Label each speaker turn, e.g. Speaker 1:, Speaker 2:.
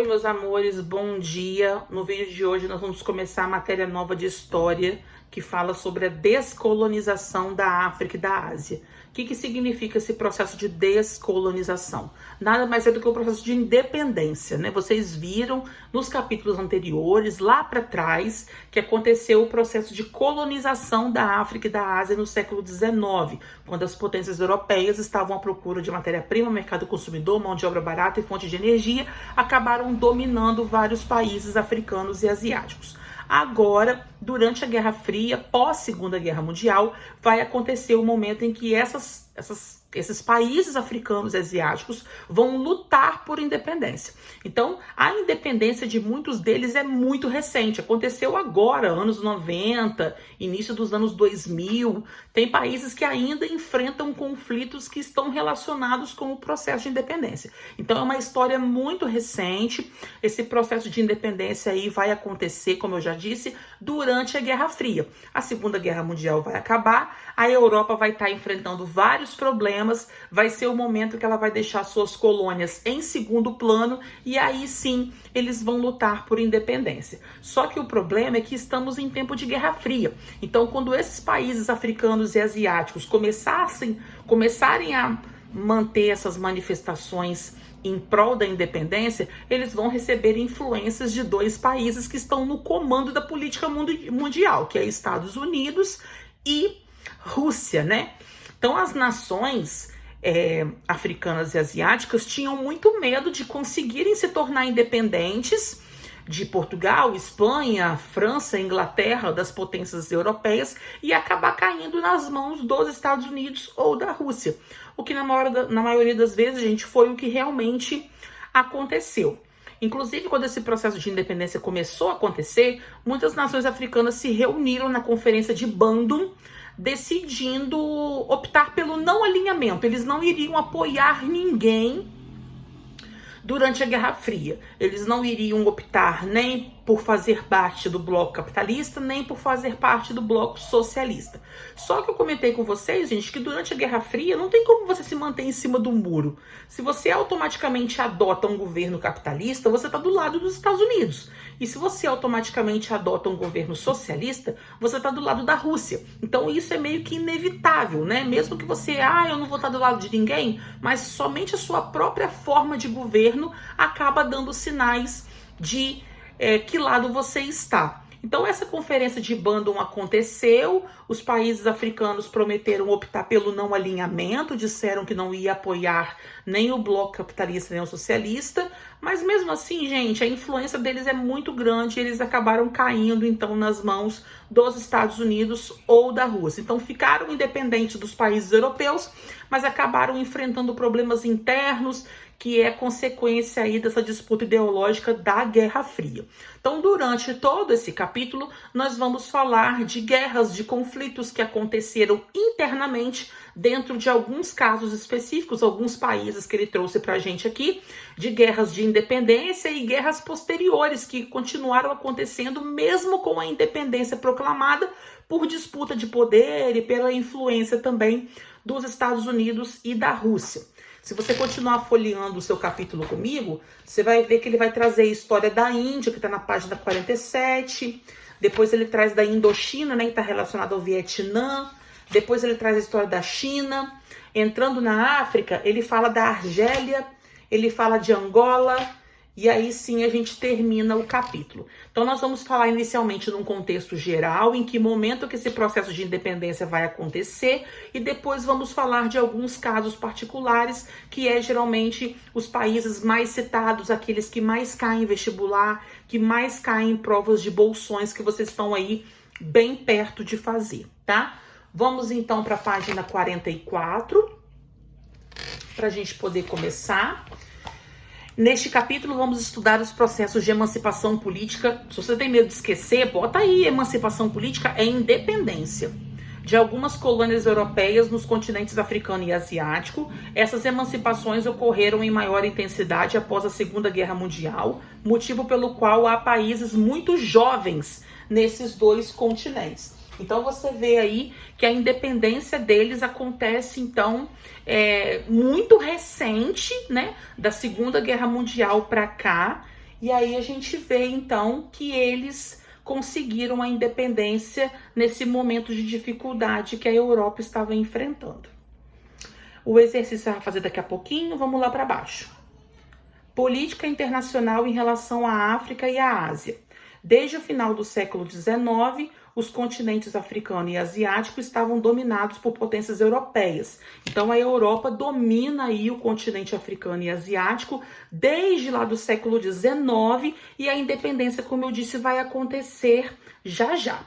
Speaker 1: Oi, meus amores, bom dia. No vídeo de hoje nós vamos começar a matéria nova de história que fala sobre a descolonização da África e da Ásia. O que significa esse processo de descolonização? Nada mais é do que o processo de independência, né? Vocês viram nos capítulos anteriores, lá para trás, que aconteceu o processo de colonização da África e da Ásia no século XIX, quando as potências europeias estavam à procura de matéria-prima, mercado consumidor, mão de obra barata e fonte de energia, acabaram dominando vários países africanos e asiáticos. Agora, durante a Guerra Fria, pós-Segunda Guerra Mundial, vai acontecer o momento em que esses países africanos e asiáticos vão lutar por independência. Então, a independência de muitos deles é muito recente. Aconteceu agora, anos 90, início dos anos 2000. Tem países que ainda enfrentam conflitos que estão relacionados com o processo de independência. Então, é uma história muito recente. Esse processo de independência aí vai acontecer, como eu já disse, durante a Guerra Fria. A Segunda Guerra Mundial vai acabar, a Europa vai estar enfrentando vários problemas, vai ser o momento que ela vai deixar suas colônias em segundo plano e aí sim eles vão lutar por independência. Só que o problema é que estamos em tempo de Guerra Fria. Então, quando esses países africanos e asiáticos começarem a manter essas manifestações em prol da independência, eles vão receber influências de dois países que estão no comando da política mundial, que é Estados Unidos e Rússia, né? Então, as nações africanas e asiáticas tinham muito medo de conseguirem se tornar independentes de Portugal, Espanha, França, Inglaterra, das potências europeias e acabar caindo nas mãos dos Estados Unidos ou da Rússia. O que na maioria das vezes, gente, foi o que realmente aconteceu. Inclusive, quando esse processo de independência começou a acontecer, muitas nações africanas se reuniram na Conferência de Bandung, decidindo optar pelo não alinhamento. Eles não iriam apoiar ninguém durante a Guerra Fria. Eles não iriam optar nem por fazer parte do bloco capitalista, nem por fazer parte do bloco socialista. Só que eu comentei com vocês, gente, que durante a Guerra Fria não tem como você se manter em cima do muro. Se você automaticamente adota um governo capitalista, você está do lado dos Estados Unidos. E se você automaticamente adota um governo socialista, você está do lado da Rússia. Então isso é meio que inevitável, né? Mesmo que você, eu não vou estar do lado de ninguém, mas somente a sua própria forma de governo acaba dando sinais de que lado você está. Então, essa conferência de Bandung aconteceu, os países africanos prometeram optar pelo não alinhamento, disseram que não ia apoiar nem o bloco capitalista nem o socialista, mas mesmo assim, gente, a influência deles é muito grande e eles acabaram caindo, então, nas mãos dos Estados Unidos ou da Rússia. Então, ficaram independentes dos países europeus, mas acabaram enfrentando problemas internos, que é consequência aí dessa disputa ideológica da Guerra Fria. Então, durante todo esse capítulo, nós vamos falar de guerras, de conflitos que aconteceram internamente dentro de alguns casos específicos, alguns países que ele trouxe pra gente aqui, de guerras de independência e guerras posteriores que continuaram acontecendo mesmo com a independência proclamada por disputa de poder e pela influência também dos Estados Unidos e da Rússia. Se você continuar folheando o seu capítulo comigo, você vai ver que ele vai trazer a história da Índia, que está na página 47. Depois ele traz da Indochina, né, que está relacionada ao Vietnã. Depois ele traz a história da China. Entrando na África, ele fala da Argélia, ele fala de Angola. E aí sim a gente termina o capítulo. Então nós vamos falar inicialmente num contexto geral, em que momento que esse processo de independência vai acontecer, e depois vamos falar de alguns casos particulares, que é geralmente os países mais citados, aqueles que mais caem em vestibular, que mais caem em provas de bolsões que vocês estão aí bem perto de fazer, tá? Vamos então para a página 44, para a gente poder começar. Neste capítulo, vamos estudar os processos de emancipação política. Se você tem medo de esquecer, bota aí, emancipação política é independência de algumas colônias europeias nos continentes africano e asiático. Essas emancipações ocorreram em maior intensidade após a Segunda Guerra Mundial, motivo pelo qual há países muito jovens nesses dois continentes. Então você vê aí que a independência deles acontece, então, muito recente, né, da Segunda Guerra Mundial para cá, E aí a gente vê então que eles conseguiram a independência nesse momento de dificuldade que a Europa estava enfrentando. O exercício vai fazer daqui a pouquinho, vamos lá para baixo. Política internacional em relação à África e à Ásia. Desde o final do século XIX, os continentes africano e asiático estavam dominados por potências europeias. Então a Europa domina aí o continente africano e asiático desde lá do século XIX e a independência, como eu disse, vai acontecer já já.